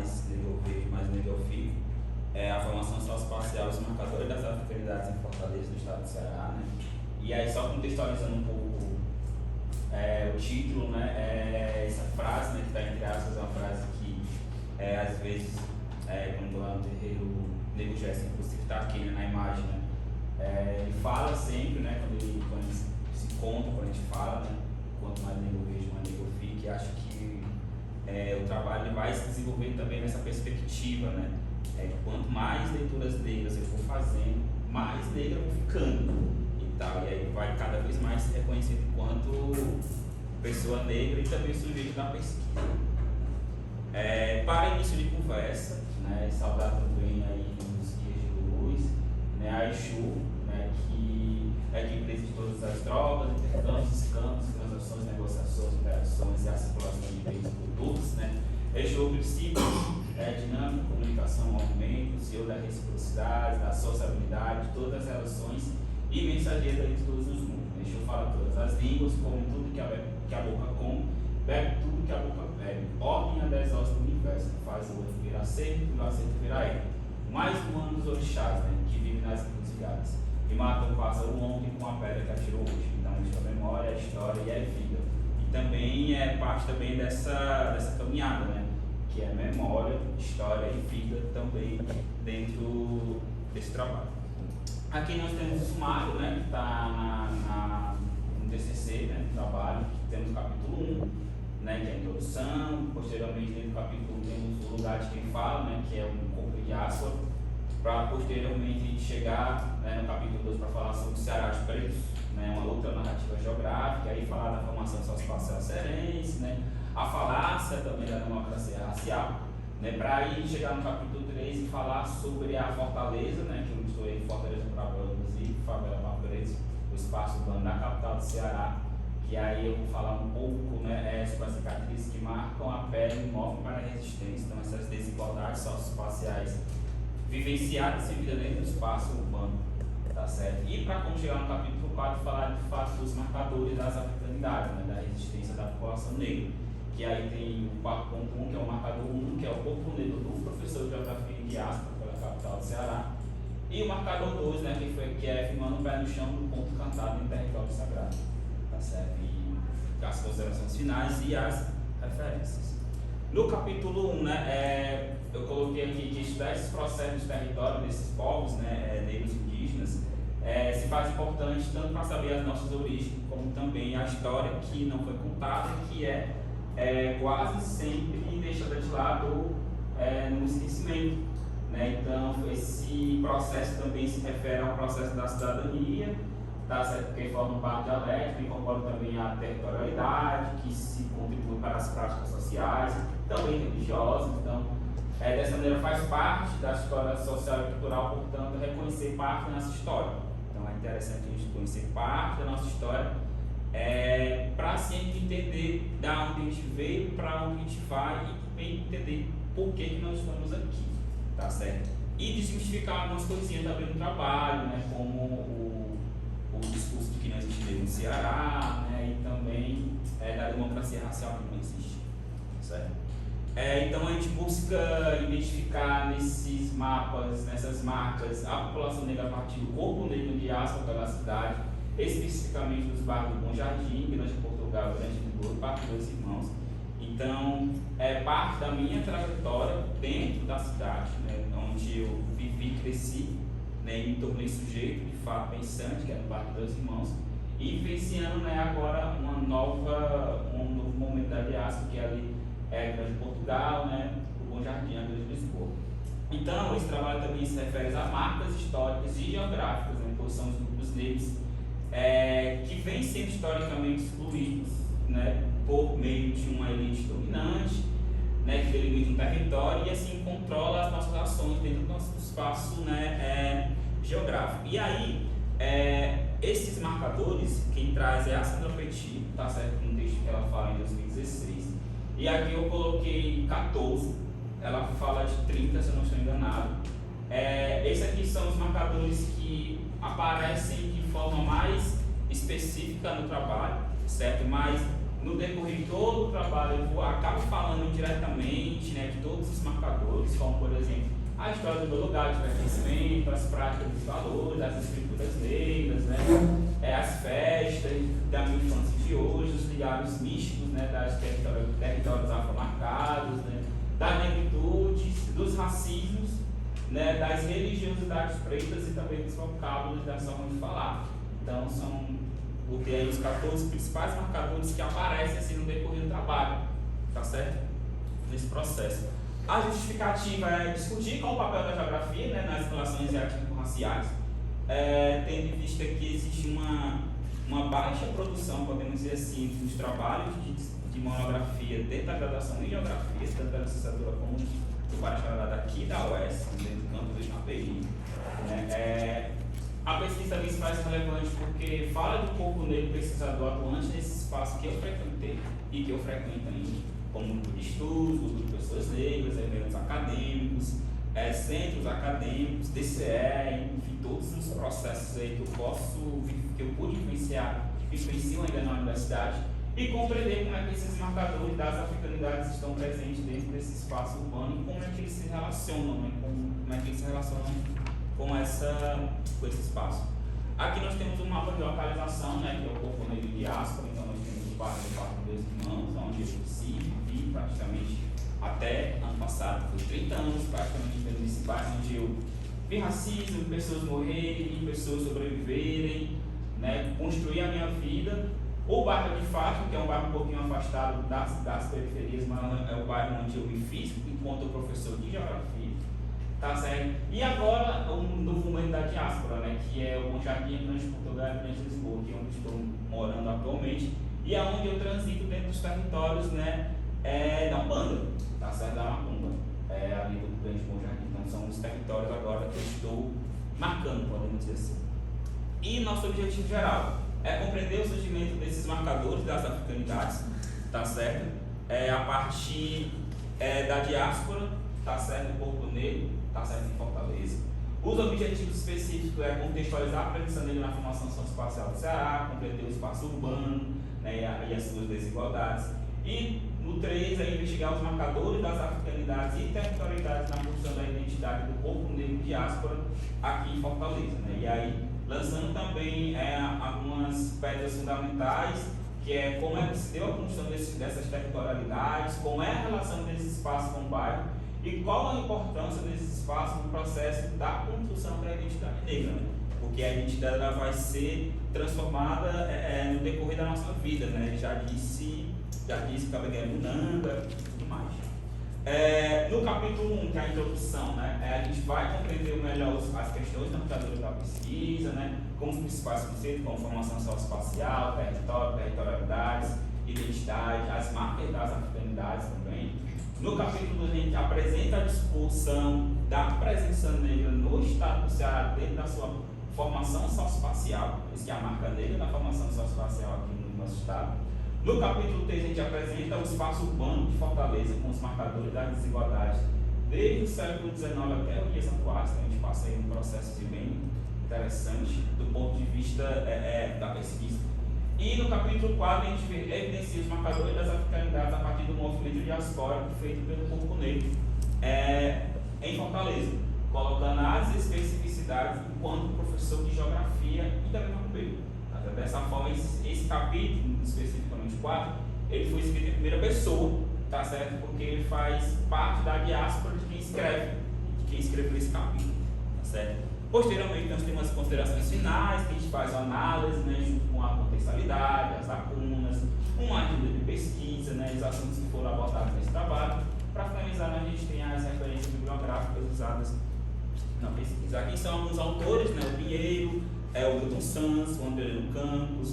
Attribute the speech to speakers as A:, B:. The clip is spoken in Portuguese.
A: mais nível verde, mais nível FIO, a formação socioespacial, os marcadores das africanidades em Fortaleza, no estado do Ceará, né? E aí, só contextualizando um pouco o título, né, essa frase, né, que está entre aspas, é uma frase que às vezes, quando lá no terreiro, o Nego Gerson, inclusive está aqui, né, na imagem, né, ele fala sempre, né, quando ele se conta, quando a gente fala, né, quanto mais nego vejo, mais nego fique, acho que o trabalho ele vai se desenvolvendo também nessa perspectiva, né, quanto mais leituras negras eu for fazendo, mais negra eu vou ficando. E aí vai cada vez mais se reconhecendo enquanto pessoa negra e também sujeito da pesquisa. Para início de conversa, né, saudar também aí os guias de luz, né, a Exu, né, que é de empresa de todas as trocas, intercâmbios, escândalos, transações, negociações, interações e a circulação de bens e produtos, né. Exu, o princípio dinâmica, comunicação, movimento, senhor da reciprocidade, da sociabilidade, todas as relações e mensageiro de todos os mundos. Exu fala todas as línguas, come tudo que a boca come, bebe tudo que a boca bebe, ordem a 10 horas do universo, faz o outro virar seco, o acerto virar ele. O mais humano dos orixás, né, que vive nas encruzilhadas, e mata um pássaro ontem com a pedra que atirou hoje. Então, isso é memória, é história e é vida. E também é parte também dessa caminhada, né, que é memória, história e vida também dentro desse trabalho. Aqui nós temos o sumário, né, que está no TCC, né, do trabalho. Temos o capítulo 1, né, que é a introdução. Posteriormente, dentro do capítulo 1, temos o lugar de quem fala, né, que é um corpo de água, para posteriormente chegar, né, no capítulo 2 para falar sobre o Ceará de Pretos, né, uma outra narrativa geográfica, aí falar da formação socioespacial cearense, né, a falácia também da democracia racial, né, para aí chegar no capítulo 3 e falar sobre a Fortaleza, né, que eu estou aí, Fortaleza para Brancos e Favela para Pretos, o espaço urbano da capital do Ceará, que aí eu vou falar um pouco, né, sobre as cicatrizes que marcam a pele imóvel para a resistência, então essas desigualdades socioespaciais vivenciadas em vida dentro do espaço urbano, tá certo? E para quando chegar no capítulo 4, falar de fato dos marcadores das africanidades, né, da resistência da população negra, que aí tem o 4.1, que é o marcador 1, que é o corpo negro do professor de geografia em diáspora pela capital do Ceará, e o marcador 2, né, que é firmando o pé no chão do ponto cantado em território sagrado, tá certo? E as considerações finais e as referências. No capítulo 1, né, eu coloquei aqui que estudar esses processos de território desses povos, né, negros indígenas, se faz importante tanto para saber as nossas origens, como também a história que não foi contada, que quase sempre deixada de lado no esquecimento, né? Então, esse processo também se refere ao processo da cidadania, tá certo? Porque forma parte dialética, incorpora também a territorialidade, que se contribui para as práticas sociais, também religiosas. Então, dessa maneira faz parte da história social e cultural, portanto, reconhecer parte da nossa história. Então, é interessante a gente conhecer parte da nossa história, para sempre entender da onde a gente veio, para onde a gente vai e também entender por que nós estamos aqui, tá certo? E desmistificar algumas coisinhas também no trabalho, né, como o discurso de que não existe lei no Ceará, né, e também da democracia racial que não existe, certo? Então a gente busca identificar nesses mapas, nessas marcas, a população negra a partir do corpo negro de diáspora pela cidade, especificamente dos bairros do Bom Jardim, Minas de Portugal, Grande Lisboa e Parque dos Irmãos. Então, parte da minha trajetória dentro da cidade, né, onde eu vivi, cresci, né, e me tornei sujeito, de fato, pensante, que é no Parque dos Irmãos, e vivenciando, né, agora um novo momento da diáspora, que é ali Grande Portugal, né, o Bom Jardim, a Grande Lisboa. Então, esse trabalho também se refere a marcas históricas e geográficas, né, posição dos grupos negros, que vêm sendo historicamente excluídos, né, por meio de uma elite dominante, né, que delimita um território e assim controla as nossas ações dentro do nosso espaço, né, geográfico. E aí, esses marcadores, quem traz é a Sandra Petit, tá certo? No texto que ela fala em 2016. E aqui eu coloquei 14, ela fala de 30, se eu não estou enganado. Esses aqui são os marcadores que aparecem de forma mais específica no trabalho, certo? Mas no decorrer de todo o trabalho, eu acabo falando diretamente, né, de todos os marcadores, como, por exemplo, a história do meu lugar de pertencimento, as práticas dos valores, as escrituras negras, né, as festas da minha infância de hoje, os ligados místicos, né, das territórios afromarcados, né, da negritude, dos racismos, né, das religiosidades pretas e também dos vocábulos da forma de falar. Então, botei aí os 14 principais marcadores que aparecem assim no decorrer do trabalho, tá certo? Nesse processo. A justificativa é discutir qual o papel da geografia, né, nas relações étnico-raciais, tendo em vista que existe uma baixa produção, podemos dizer assim, dos trabalhos de monografia dentro da graduação em geografia, tanto da licenciatura como do bacharelado daqui da UES, dentro do campus da API. Né? A pesquisa também se faz relevante porque fala do corpo negro pesquisador atuante nesse espaço que eu frequentei e que eu frequento ainda, como grupo de estudos, grupo de pessoas negras, eventos acadêmicos, centros acadêmicos, DCE, enfim, todos os processos aí que eu pude vivenciar, que vivenciam ainda na universidade, e compreender como é que esses marcadores das africanidades estão presentes dentro desse espaço urbano e como é que eles se relacionam, né? Como é que eles se relacionam com esse espaço. Aqui nós temos um mapa de localização, né, que é o corpo negro de diáspora, então nós temos o bairro do Parque dos Irmãos, onde eu vivi praticamente até ano passado, foi 30 anos praticamente dentro desse bairro, onde eu vi racismo, pessoas morrerem, pessoas sobreviverem, né, construir a minha vida. O bairro de Fátima, que é um bairro um pouquinho afastado das periferias, mas é o bairro onde eu me fiz enquanto professor de geografia, tá certo? E agora o novo momento da diáspora, né, que é o Bom Jardim, Grande Portugal e Grande Lisboa, que é onde estou morando atualmente, e é onde eu transito dentro dos territórios, né, da Umbanda, tá certo? Da Macumba, ali do Grande Bom Jardim. Então são os territórios agora que eu estou marcando, podemos dizer assim. E nosso objetivo geral é compreender o surgimento desses marcadores das africanidades, tá certo? A partir da diáspora, tá certo? Do corpo negro, tá certo? Em Fortaleza. Os objetivos específicos é contextualizar a presença negra na formação socioespacial do Ceará, compreender o espaço urbano, né, e as suas desigualdades. E no 3 é investigar os marcadores das africanidades e territorialidades na construção da identidade do corpo negro diáspora aqui em Fortaleza, né? E aí lançando também algumas pedras fundamentais, que é como é que se deu a construção dessas territorialidades, como é a relação desse espaço com o bairro e qual a importância desse espaço no processo da construção da identidade negra, né? Porque a identidade ela vai ser transformada no decorrer da nossa vida, né? Já disse Kabengele Munanga e tudo mais. No capítulo 1, que é a introdução, né, a gente vai compreender melhor as questões norteadoras da pesquisa, né, como os principais conceitos, como formação socioespacial, territorialidades, identidade, as marcas das africanidades também. No capítulo 2, a gente apresenta a discussão da presença negra no estado do Ceará dentro da sua formação socioespacial, isso que é a marca negra da formação socioespacial aqui no nosso estado. No capítulo 3, a gente apresenta o espaço urbano de Fortaleza com os marcadores das desigualdades desde o século XIX até os dias atuais. A gente passa aí um processo bem interessante do ponto de vista da pesquisa. E no capítulo 4, a gente evidencia os marcadores das africanidades a partir do movimento diaspórico feito pelo corpo negro em Fortaleza, colocando as especificidades enquanto professor de geografia e também macumbeiro. Dessa forma, esse capítulo, especificamente 4, ele foi escrito em primeira pessoa, tá certo? Porque ele faz parte da diáspora de quem escreveu esse capítulo, tá certo? Posteriormente, nós temos as considerações finais, que a gente faz uma análise, né, junto com a contextualidade, as lacunas, uma ajuda de pesquisa, né, os assuntos que foram abordados nesse trabalho. Para finalizar, a gente tem as referências bibliográficas usadas na pesquisa. Aqui são alguns autores, né, o Pinheiro, o Milton Santos, o André Campos,